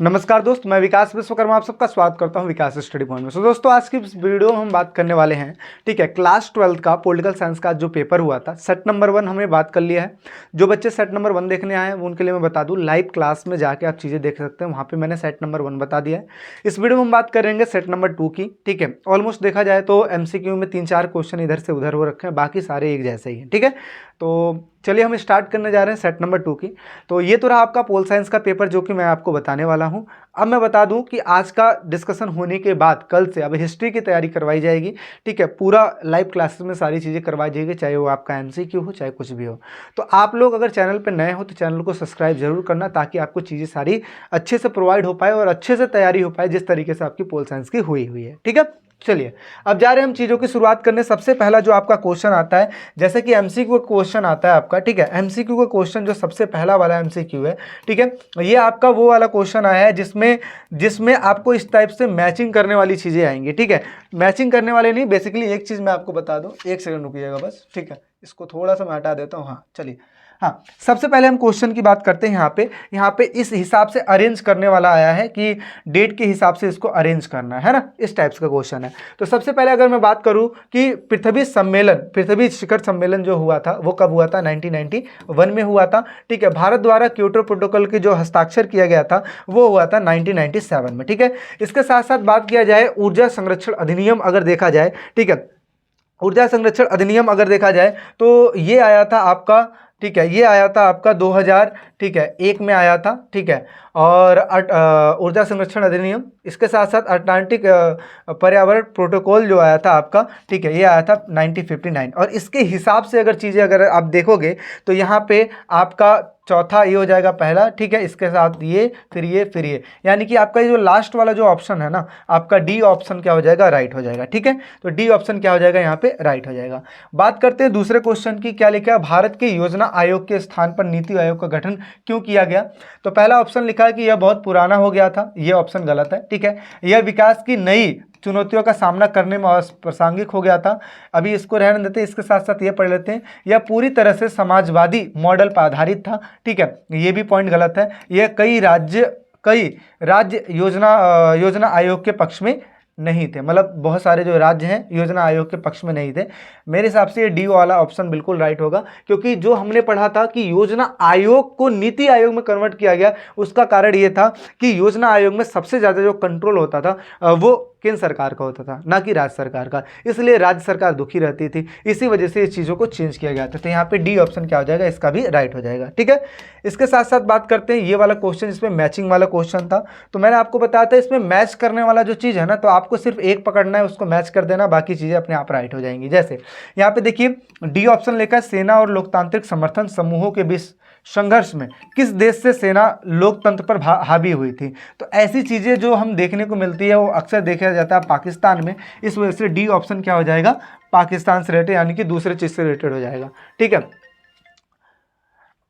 नमस्कार दोस्त, मैं विकास विश्वकर्मा आप सबका स्वागत करता हूं विकास स्टडी पॉइंट में। दोस्तों आज की इस वीडियो में हम बात करने वाले हैं, ठीक है, क्लास 12 का पॉलिटिकल साइंस का जो पेपर हुआ था सेट नंबर 1 हमने बात कर लिया है। जो बच्चे सेट नंबर 1 देखने आए हैं उनके लिए मैं बता दूं, लाइव क्लास में जाके आप चीज़ें देख सकते हैं, वहाँ पर मैंने सेट नंबर 1 बता दिया है। इस वीडियो में हम बात करेंगे सेट नंबर 2 की, ठीक है। ऑलमोस्ट देखा जाए तो MCQ में 3-4 क्वेश्चन इधर से उधर हो रखे हैं, बाकी सारे एक जैसे ही हैं, ठीक है। तो चलिए हम स्टार्ट करने जा रहे हैं सेट नंबर 2 की। तो ये तो रहा आपका पोल साइंस का पेपर जो कि मैं आपको बताने वाला हूं। अब मैं बता दूं कि आज का डिस्कशन होने के बाद कल से अब हिस्ट्री की तैयारी करवाई जाएगी, ठीक है। पूरा लाइव क्लासेस में सारी चीज़ें करवाई जाएगी, चाहे वो आपका MCQ हो चाहे कुछ भी हो। तो आप लोग अगर चैनल पर नए हो तो चैनल को सब्सक्राइब जरूर करना, ताकि आपको चीज़ें सारी अच्छे से प्रोवाइड हो पाए और अच्छे से तैयारी हो पाए जिस तरीके से आपकी पोल साइंस की हुई है, ठीक है। चलिए अब जा रहे हैं हम चीज़ों की शुरुआत करने। सबसे पहला जो आपका क्वेश्चन आता है, जैसे कि MCQ क्वेश्चन आता है आपका, ठीक है। MCQ का क्वेश्चन जो सबसे पहला वाला MCQ है, ठीक है, ये आपका वो वाला क्वेश्चन आया है जिसमें आपको इस टाइप से मैचिंग करने वाली चीज़ें आएंगी, ठीक है। मैचिंग करने वाले नहीं, बेसिकली एक चीज़ मैं आपको बता दूँ, एक सेकंड रुकिएगा बस, ठीक है। इसको थोड़ा सा मैं हटा देता हूँ। हाँ चलिए, हाँ सबसे पहले हम क्वेश्चन की बात करते हैं। यहाँ पे इस हिसाब से अरेंज करने वाला आया है कि डेट के हिसाब से इसको अरेंज करना है ना, इस टाइप्स का क्वेश्चन है। तो सबसे पहले अगर मैं बात करूं कि पृथ्वी शिखर सम्मेलन जो हुआ था वो कब हुआ था, 1991 में हुआ था, ठीक है। भारत द्वारा क्योटो प्रोटोकॉल के जो हस्ताक्षर किया गया था वो हुआ था 1997 में, ठीक है। इसके साथ साथ बात किया जाए ऊर्जा संरक्षण अधिनियम अगर देखा जाए, ठीक है, ऊर्जा संरक्षण अधिनियम अगर देखा जाए तो ये आया था आपका, ठीक है, ये आया था आपका 2000, ठीक है, 1 में आया था, ठीक है। और ऊर्जा संरक्षण अधिनियम, इसके साथ साथ अटलांटिक पर्यावरण प्रोटोकॉल जो आया था आपका, ठीक है, ये आया था 1959। और इसके हिसाब से अगर चीज़ें अगर आप देखोगे तो यहाँ पे आपका चौथा ये हो जाएगा पहला, ठीक है। इसके साथ ये फिर ये, यानी कि आपका ये जो लास्ट वाला जो ऑप्शन है ना, आपका डी ऑप्शन क्या हो जाएगा, राइट हो जाएगा, ठीक है। तो डी ऑप्शन क्या हो जाएगा, यहाँ पे राइट हो जाएगा। बात करते हैं दूसरे क्वेश्चन की, क्या लिखा है, भारत के योजना आयोग के स्थान पर नीति आयोग का गठन क्यों किया गया। तो पहला ऑप्शन लिखा है कि यह बहुत पुराना हो गया था, यह ऑप्शन गलत है, ठीक है। यह विकास की नई चुनौतियों का सामना करने में अप्रासंगिक हो गया था, अभी इसको रहने देते हैं। इसके साथ साथ ये पढ़ लेते हैं, यह पूरी तरह से समाजवादी मॉडल पर आधारित था, ठीक है, ये भी पॉइंट गलत है। यह कई राज्य योजना आयोग के पक्ष में नहीं थे, मतलब बहुत सारे जो राज्य हैं योजना आयोग के पक्ष में नहीं थे। मेरे हिसाब से ये डी वाला ऑप्शन बिल्कुल राइट होगा, क्योंकि जो हमने पढ़ा था कि योजना आयोग को नीति आयोग में कन्वर्ट किया गया, उसका कारण ये था कि योजना आयोग में सबसे ज़्यादा जो कंट्रोल होता था वो केंद्र सरकार का होता था, ना कि राज्य सरकार का, इसलिए राज्य सरकार दुखी रहती थी, इसी वजह से इस चीज़ों को चेंज किया गया था। तो यहाँ पे डी ऑप्शन क्या हो जाएगा, इसका भी राइट हो जाएगा, ठीक है। इसके साथ साथ बात करते हैं ये वाला क्वेश्चन, इसमें मैचिंग वाला क्वेश्चन था। तो मैंने आपको बताया था इसमें मैच करने वाला जो चीज़ है ना, तो आपको सिर्फ एक पकड़ना है, उसको मैच कर देना, बाकी चीज़ें अपने आप राइट हो जाएंगी। जैसे यहाँ पे देखिए डी ऑप्शन लिखा है, सेना और लोकतांत्रिक समर्थन समूहों के बीच संघर्ष में किस देश से सेना लोकतंत्र पर हावी हुई थी। तो ऐसी चीज़ें जो हम देखने को मिलती है वो अक्सर देखा जाता है पाकिस्तान में, इस वजह से डी ऑप्शन क्या हो जाएगा, पाकिस्तान से रिलेटेड, यानी कि दूसरे चीज़ से रिलेटेड हो जाएगा, ठीक है।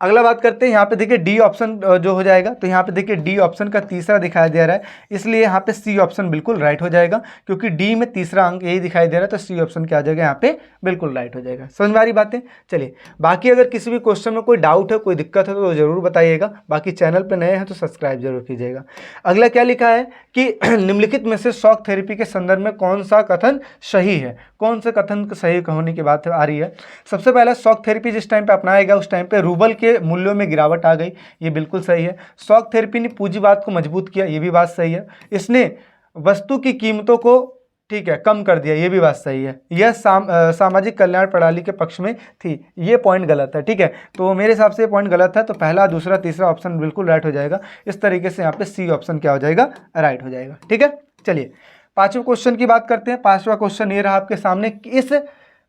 अगला बात करते हैं, यहाँ पे देखिए डी ऑप्शन जो हो जाएगा, तो यहाँ पे देखिए डी ऑप्शन का तीसरा दिखाई दे रहा है, इसलिए यहाँ पे सी ऑप्शन बिल्कुल राइट हो जाएगा, क्योंकि डी में तीसरा अंक यही दिखाई दे रहा है, तो सी ऑप्शन क्या आ जाएगा, यहाँ पे बिल्कुल राइट हो जाएगा। समझ में आ रही बातें। चलिए बाकी अगर किसी भी क्वेश्चन में कोई डाउट है, कोई दिक्कत है तो जरूर बताइएगा, बाकी चैनल पर नए हैं तो सब्सक्राइब जरूर कीजिएगा। अगला क्या लिखा है कि निम्नलिखित में से शॉक थेरेपी के संदर्भ में कौन सा कथन सही है, कौन से कथन सही होने की बात आ रही है। सबसे पहले शॉक थेरेपी जिस टाइम पे अपनाया गया उस टाइम पे रूबल के मूल्यों में गिरावट आ गई, ये बिल्कुल सही है। शॉक थेरेपी ने पूंजीवाद को मजबूत किया, ये भी बात सही है। इसने वस्तु की कीमतों को, ठीक है, कम कर दिया, ये भी बात सही है। यह सामाजिक कल्याण प्रणाली के पक्ष में थी, ये पॉइंट गलत है, ठीक है। तो मेरे हिसाब से ये पॉइंट गलत है, तो पहला दूसरा तीसरा ऑप्शन बिल्कुल राइट हो जाएगा। इस तरीके से यहाँ पे सी ऑप्शन क्या हो जाएगा, राइट हो जाएगा, ठीक है। चलिए पांचवें क्वेश्चन की बात करते हैं। पांचवा क्वेश्चन ये रहा आपके सामने, इस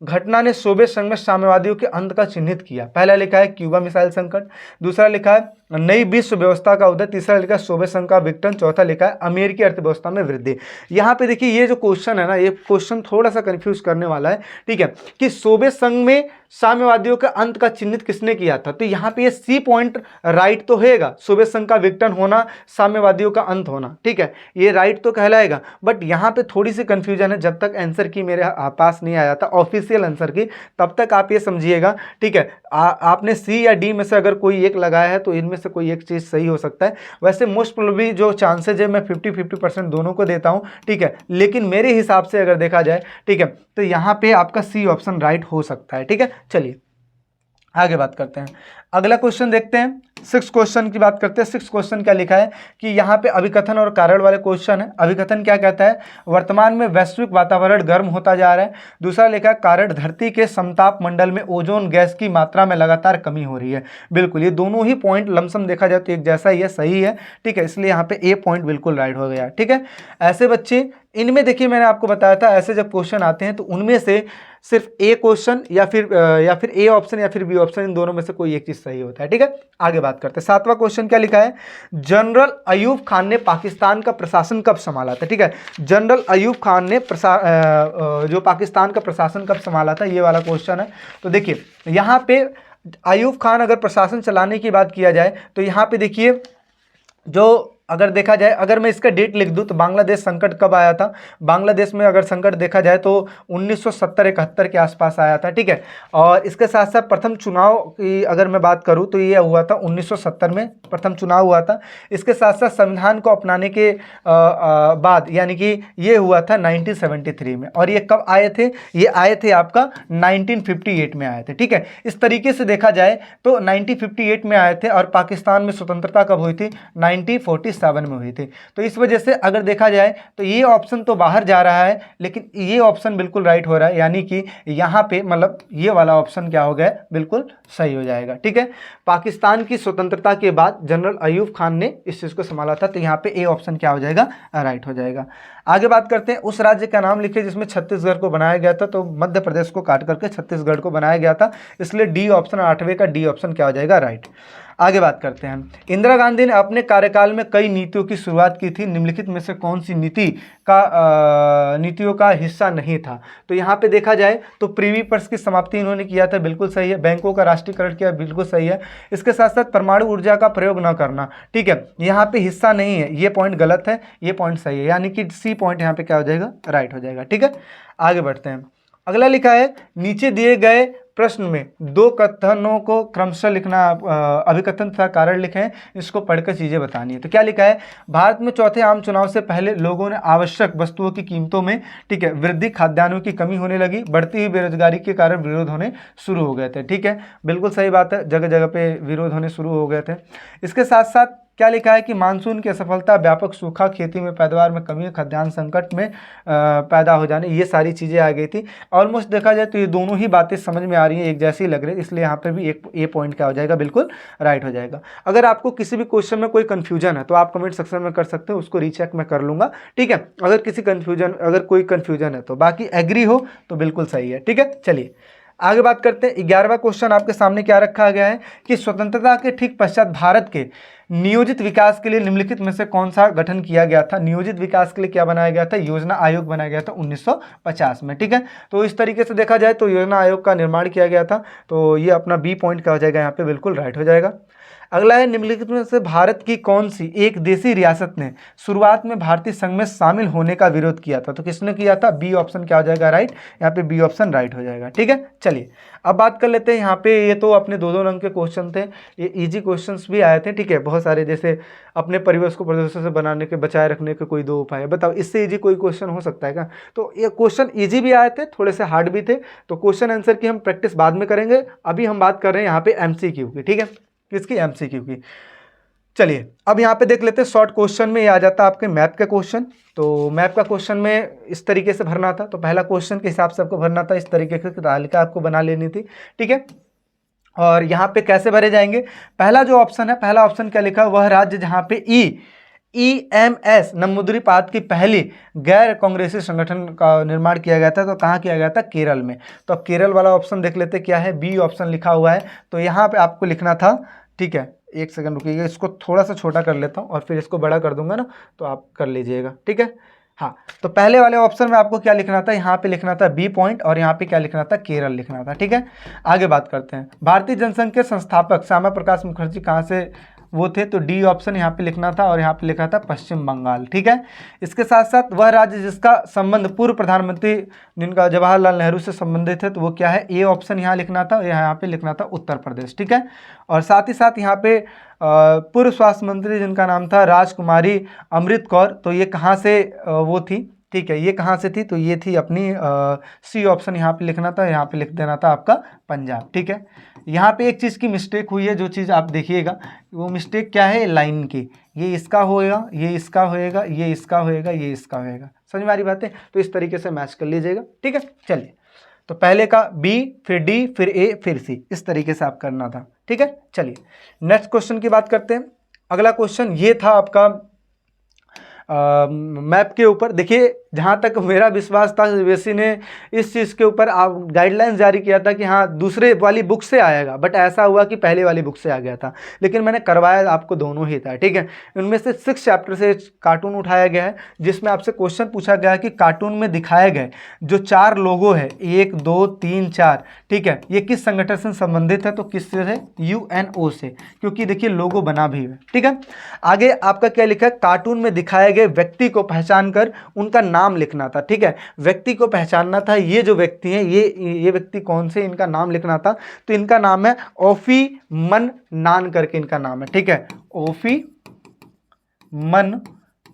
घटना ने सोवियत संघ में साम्यवादियों के अंत का चिन्हित किया। पहला लिखा है क्यूबा मिसाइल संकट, दूसरा लिखा है नई विश्व व्यवस्था का उदय, तीसरा लिखा है सोवियत संघ का विघटन, चौथा लिखा है अमेरिकी अर्थव्यवस्था में वृद्धि। यहाँ पे देखिए ये जो क्वेश्चन है ना, ये क्वेश्चन थोड़ा सा कंफ्यूज करने वाला है, ठीक है, कि सोवियत संघ में साम्यवादियों का अंत का चिन्हित किसने किया था। तो यहाँ पे ये सी पॉइंट राइट तो होगा, सोवियत संघ का विघटन होना, साम्यवादियों का अंत होना, ठीक है, ये राइट तो कहलाएगा। बट यहाँ पे थोड़ी सी कंफ्यूजन है, जब तक आंसर की मेरे पास नहीं आया था ऑफिशियल ऑफिशियल आंसर की, तब तक आप ये समझिएगा, ठीक है। आपने सी या डी में से अगर कोई एक लगाया है तो इनमें से कोई एक चीज़ सही हो सकता है। वैसे मोस्ट प्रोबेबली जो चांसेज है मैं 50-50% दोनों को देता हूँ, ठीक है, लेकिन मेरे हिसाब से अगर देखा जाए, ठीक है, तो यहाँ पे आपका सी ऑप्शन राइट हो सकता है, ठीक है। चलिए आगे बात करते हैं, अगला क्वेश्चन देखते हैं। 6 क्वेश्चन की बात करते हैं। 6 क्वेश्चन क्या लिखा है कि यहाँ पे अभिकथन और कारण वाले क्वेश्चन है। अभिकथन क्या कहता है, वर्तमान में वैश्विक वातावरण गर्म होता जा रहा है। दूसरा लिखा है कारण धरती के समताप मंडल में ओजोन गैस की मात्रा में लगातार कमी हो रही है। बिल्कुल, ये दोनों ही पॉइंट लमसम देखा जाए तो एक जैसा ही है, सही है, ठीक है, इसलिए यहाँ पे ए पॉइंट बिल्कुल राइट हो गया, ठीक है। ऐसे बच्चे, इनमें देखिए मैंने आपको बताया था ऐसे जब क्वेश्चन आते हैं तो उनमें से सिर्फ ए क्वेश्चन या फिर ए ऑप्शन या फिर बी ऑप्शन, इन दोनों में से कोई एक चीज सही होता है, ठीक है। आगे बात करते हैं। 7वां क्वेश्चन क्या लिखा है, जनरल अयूब खान ने पाकिस्तान का प्रशासन कब संभाला था, ठीक है। जनरल अयूब खान ने जो पाकिस्तान का प्रशासन कब संभाला था, ये वाला क्वेश्चन है। तो देखिए यहाँ पे अयूब खान अगर प्रशासन चलाने की बात किया जाए तो यहाँ पे देखिए, जो अगर देखा जाए, अगर मैं इसका डेट लिख दूं तो बांग्लादेश संकट कब आया था, बांग्लादेश में अगर संकट देखा जाए तो 1970-71 के आसपास आया था, ठीक है। और इसके साथ साथ प्रथम चुनाव की अगर मैं बात करूं तो ये हुआ था 1970 में प्रथम चुनाव हुआ था। इसके साथ साथ संविधान को अपनाने के बाद यानी कि ये हुआ था 1973 में। और ये कब आए थे, ये आए थे आपका 1958 में आए थे, ठीक है। इस तरीके से देखा जाए तो 1958 में आए थे और पाकिस्तान में स्वतंत्रता कब हुई थी, 1947 में हुई थी। तो इस वजह से अगर देखा जाए तो ये ऑप्शन तो बाहर जा रहा है, लेकिन ये ऑप्शन बिल्कुल राइट हो रहा है, यानी कि यहाँ पे मतलब ये वाला ऑप्शन क्या हो गया, बिल्कुल सही हो जाएगा, ठीक है। पाकिस्तान की स्वतंत्रता के बाद जनरल अयूब खान ने इस चीज को संभाला था, तो यहाँ पे ए ऑप्शन क्या हो जाएगा, राइट हो जाएगा। आगे बात करते हैं, उस राज्य का नाम लिखिए जिसमें छत्तीसगढ़ को बनाया गया था। तो मध्य प्रदेश को काट करके छत्तीसगढ़ को बनाया गया था, इसलिए डी ऑप्शन, 8वें का डी ऑप्शन क्या हो जाएगा, राइट। आगे बात करते हैं, इंदिरा गांधी ने अपने कार्यकाल में कई नीतियों की शुरुआत की थी, निम्नलिखित में से कौन सी नीतियों का हिस्सा नहीं था। तो यहाँ पे देखा जाए तो प्रीवी पर्स की समाप्ति इन्होंने किया था, बिल्कुल सही है। बैंकों का राष्ट्रीयकरण किया, बिल्कुल सही है। इसके साथ साथ परमाणु ऊर्जा का प्रयोग न करना, ठीक है, यहाँ पे हिस्सा नहीं है, ये पॉइंट गलत है, ये पॉइंट सही है, यानी कि सी पॉइंट यहाँ पे क्या हो जाएगा, राइट हो जाएगा, ठीक है। आगे बढ़ते हैं, अगला लिखा है, नीचे दिए गए प्रश्न में 2 कथनों को क्रमशः लिखना, अभिकथन तथा कारण लिखें, इसको पढ़कर चीजें बतानी है। तो क्या लिखा है, भारत में चौथे आम चुनाव से पहले लोगों ने आवश्यक वस्तुओं की कीमतों में, ठीक है, वृद्धि, खाद्यान्नों की कमी होने लगी, बढ़ती हुई बेरोजगारी के कारण विरोध होने शुरू हो गए थे, ठीक है, बिल्कुल सही बात है, जगह जगह पे विरोध होने शुरू हो गए थे। इसके साथ साथ क्या लिखा है कि मानसून की असफलता, व्यापक सूखा, खेती में पैदावार में कमी, खाद्यान्न संकट में पैदा हो जाने, ये सारी चीज़ें आ गई थी। ऑलमोस्ट देखा जाए तो ये दोनों ही बातें समझ में आ रही हैं, एक जैसी लग रही है, इसलिए यहाँ पे भी एक ए पॉइंट क्या हो जाएगा, बिल्कुल राइट हो जाएगा। अगर आपको किसी भी क्वेश्चन में कोई कन्फ्यूजन है तो आप कमेंट सेक्शन में कर सकते हैं, उसको रीचेक मैं कर लूँगा, ठीक है। अगर कोई कन्फ्यूजन है तो, बाकी एग्री हो तो बिल्कुल सही है, ठीक है। चलिए आगे बात करते हैं। 11वां क्वेश्चन आपके सामने क्या रखा गया है कि स्वतंत्रता के ठीक पश्चात भारत के नियोजित विकास के लिए निम्नलिखित में से कौन सा गठन किया गया था। नियोजित विकास के लिए क्या बनाया गया था, योजना आयोग बनाया गया था 1950 में, ठीक है। तो इस तरीके से देखा जाए तो योजना आयोग का निर्माण किया गया था, तो ये अपना बी पॉइंट क्या हो जाएगा, यहाँ पे बिल्कुल राइट हो जाएगा। अगला है, निम्नलिखित में से भारत की कौन सी एक देशी रियासत ने शुरुआत में भारतीय संघ में शामिल होने का विरोध किया था। तो किसने किया था, बी ऑप्शन क्या हो जाएगा, राइट, यहाँ पे बी ऑप्शन राइट हो जाएगा, ठीक है। चलिए अब बात कर लेते हैं, यहाँ पे ये तो अपने 2-2 रंग के क्वेश्चन थे, ये इजी क्वेश्चंस भी आए थे, ठीक है, बहुत सारे, जैसे अपने परिवेश को प्रदूषण से बनाने के, बचाए रखने के कोई 2 उपाय, बताओ इससे इजी कोई क्वेश्चन हो सकता है क्या। तो ये क्वेश्चन इजी भी आए थे, थोड़े से हार्ड भी थे, तो क्वेश्चन आंसर की हम प्रैक्टिस बाद में करेंगे, अभी हम बात कर रहे हैं यहाँ पे MCQ की, ठीक है, किसकी, MCQ की। चलिए अब यहाँ पे देख लेते हैं, शॉर्ट क्वेश्चन में ये आ जाता है आपके मैप का क्वेश्चन। तो मैप का क्वेश्चन में इस तरीके से भरना था, तो पहला क्वेश्चन के हिसाब से आपको भरना था, इस तरीके की तालिका आपको बना लेनी थी, ठीक है। और यहाँ पे कैसे भरे जाएंगे, पहला जो ऑप्शन है, पहला ऑप्शन क्या लिखा है, वह राज्य जहाँ पे EMS नमुद्रीपात की पहली गैर कांग्रेसी संगठन का निर्माण किया गया था, तो कहाँ किया गया था, केरल में। तो अब केरल वाला ऑप्शन देख लेते क्या है, बी ऑप्शन लिखा हुआ है, तो यहाँ पे आपको लिखना था, ठीक है, एक सेकंड रुकिएगा, इसको थोड़ा सा छोटा कर लेता हूँ और फिर इसको बड़ा कर दूंगा ना, तो आप कर लीजिएगा, ठीक है। हाँ, तो पहले वाले ऑप्शन में आपको क्या लिखना था, यहाँ पे लिखना था बी पॉइंट, और यहाँ पे क्या लिखना था, केरल लिखना था, ठीक है। आगे बात करते हैं, भारतीय जनसंघ के संस्थापक श्यामा प्रकाश मुखर्जी कहाँ से वो थे, तो डी ऑप्शन यहाँ पे लिखना था और यहाँ पे लिखा था पश्चिम बंगाल। ठीक है, इसके साथ साथ वह राज्य जिसका संबंध पूर्व प्रधानमंत्री जिनका जवाहरलाल नेहरू से संबंधित है, तो वो क्या है, ए ऑप्शन यहाँ लिखना था, यहाँ पे लिखना था उत्तर प्रदेश। ठीक है, और साथ ही साथ यहाँ पे पूर्व स्वास्थ्य मंत्री जिनका नाम था राजकुमारी अमृत कौर, तो ये कहाँ से वो थी, ठीक है, ये कहाँ से थी, तो ये थी अपनी सी ऑप्शन यहाँ पे लिखना था, यहाँ पे लिख देना था आपका पंजाब। ठीक है, यहाँ पे एक चीज़ की मिस्टेक हुई है, जो चीज़ आप देखिएगा वो मिस्टेक क्या है, लाइन की, ये इसका होएगा, ये इसका होएगा, ये इसका होएगा, ये इसका होएगा, समझ में आ रही बात है, तो इस तरीके से मैच कर लीजिएगा। ठीक है, चलिए, तो पहले का बी, फिर डी, फिर ए, फिर सी, इस तरीके से आप करना था। ठीक है, चलिए नेक्स्ट क्वेश्चन की बात करते हैं। अगला क्वेश्चन ये था आपका मैप के ऊपर। देखिए, जहाँ तक मेरा विश्वास था, सीबीएसई ने इस चीज़ के ऊपर आप गाइडलाइंस जारी किया था कि हाँ दूसरे वाली बुक से आएगा, बट ऐसा हुआ कि पहले वाली बुक से आ गया था, लेकिन मैंने करवाया आपको दोनों ही था। ठीक है, इनमें से 6 चैप्टर से कार्टून उठाया गया है, जिसमें आपसे क्वेश्चन पूछा गया है कि कार्टून में दिखाए गए जो 4 लोगो है, 1 2 3 4, ठीक है, ये किस संगठन से संबंधित है, तो किससे है, यूएनओ से, क्योंकि देखिए लोगो बना भी है। ठीक है, आगे आपका क्या लिखा है, कार्टून में दिखाए गए व्यक्ति को पहचान कर उनका नाम लिखना था। ठीक है, व्यक्ति को पहचानना था, ये जो व्यक्ति हैं, ये व्यक्ति कौन से, इनका नाम लिखना था, तो इनका नाम है ओफी मन नान करके इनका नाम है। ठीक है, ओफी मन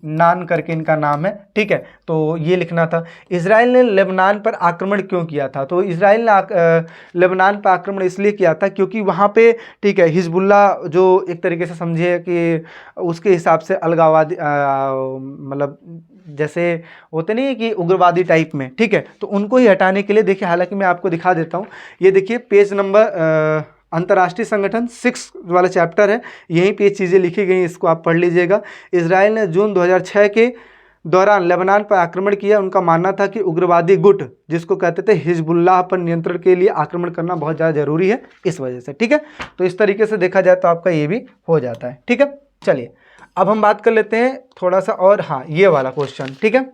नान करके इनका नाम है। ठीक है, तो ये लिखना था। इजराइल ने लेबनान पर आक्रमण क्यों किया था, तो इजराइल ने लेबनान पर आक्रमण इसलिए किया था क्योंकि वहाँ पे, ठीक है, हिजबुल्ला जो एक तरीके से समझिए कि उसके हिसाब से अलगाववादी मतलब जैसे होते नहीं है कि उग्रवादी टाइप में, ठीक है, तो उनको ही हटाने के लिए, देखिए हालांकि मैं आपको दिखा देता हूँ, ये देखिए पेज नंबर अंतर्राष्ट्रीय संगठन 6 वाला चैप्टर है, यहीं पे चीज़ें लिखी गई, इसको आप पढ़ लीजिएगा। इजराइल ने जून 2006 के दौरान लेबनान पर आक्रमण किया। उनका मानना था कि उग्रवादी गुट, जिसको कहते थे हिजबुल्लाह, पर नियंत्रण के लिए आक्रमण करना बहुत ज़्यादा जरूरी है, इस वजह से। ठीक है, तो इस तरीके से देखा जाए तो आपका ये भी हो जाता है। ठीक है, चलिए अब हम बात कर लेते हैं थोड़ा सा और, हाँ ये वाला क्वेश्चन, ठीक है,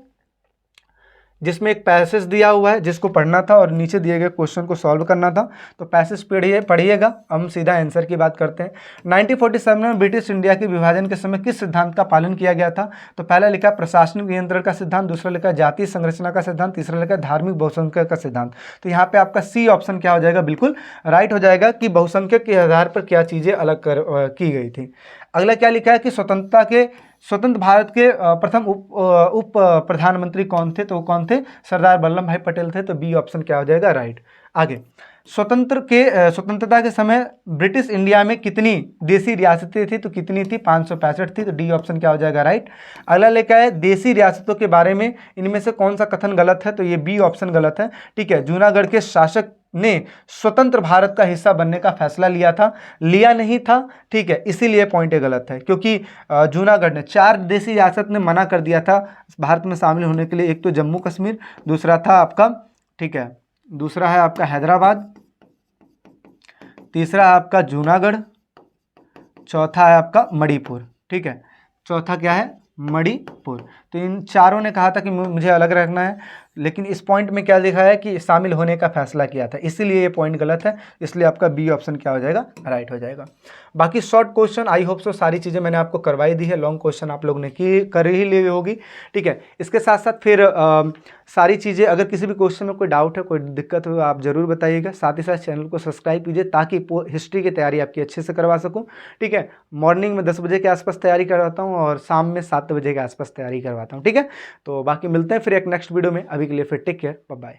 जिसमें एक पैसेज दिया हुआ है जिसको पढ़ना था और नीचे दिए गए क्वेश्चन को सॉल्व करना था। तो पैसेज पढ़िएगा, हम सीधा आंसर की बात करते हैं। 1947 में ब्रिटिश इंडिया के विभाजन के समय किस सिद्धांत का पालन किया गया था, तो पहला लिखा प्रशासनिक नियंत्रण का सिद्धांत, दूसरा लिखा जातीय संरचना का सिद्धांत, तीसरा लिखा धार्मिक बहुसंख्यक का सिद्धांत। तो यहाँ पे आपका सी ऑप्शन क्या हो जाएगा, बिल्कुल राइट हो जाएगा कि बहुसंख्यक के आधार पर क्या चीज़ें अलग की गई थी। अगला क्या लिखा है कि स्वतंत्र भारत के प्रथम उप प्रधानमंत्री कौन थे, तो कौन थे, सरदार वल्लभ भाई पटेल थे, तो बी ऑप्शन क्या हो जाएगा, राइट। आगे, स्वतंत्रता के समय ब्रिटिश इंडिया में कितनी देसी रियासतें थी, तो कितनी थी, 565 थी, तो डी ऑप्शन क्या हो जाएगा, राइट। अगला लिखा है देसी रियासतों के बारे में इनमें से कौन सा कथन गलत है, तो ये बी ऑप्शन गलत है। ठीक है, जूनागढ़ के शासक ने स्वतंत्र भारत का हिस्सा बनने का फैसला लिया नहीं था, ठीक है, इसीलिए पॉइंट गलत है, क्योंकि जूनागढ़ ने 4 देसी रियासत ने मना कर दिया था भारत में शामिल होने के लिए। एक तो जम्मू कश्मीर, दूसरा था आपका, ठीक है, दूसरा है आपका हैदराबाद, तीसरा है आपका जूनागढ़, चौथा है आपका मणिपुर। ठीक है, चौथा क्या है, मणिपुर। तो इन चारों ने कहा था कि मुझे अलग रखना है, लेकिन इस पॉइंट में क्या लिखा है कि शामिल होने का फैसला किया था, इसीलिए ये पॉइंट गलत है, इसलिए आपका बी ऑप्शन क्या हो जाएगा, राइट हो जाएगा। बाकी short question I hope so सारी चीज़ें मैंने आपको करवाई दी है, लॉन्ग क्वेश्चन आप लोग ने कर ही ली होगी। ठीक है, इसके साथ साथ फिर सारी चीज़ें, अगर किसी भी क्वेश्चन में कोई डाउट है, कोई दिक्कत हो, आप ज़रूर बताइएगा। साथ ही साथ चैनल को सब्सक्राइब कीजिए ताकि हिस्ट्री की तैयारी आपकी अच्छे से करवा सकूँ। ठीक है, मॉर्निंग में 10 बजे के आसपास तैयारी करवाता हूँ और शाम में 7 बजे के आसपास तैयारी करवाता हूँ। ठीक है, तो बाकी मिलते हैं फिर एक नेक्स्ट वीडियो में, अभी के लिए फिर टेक केयर, बाय बाय।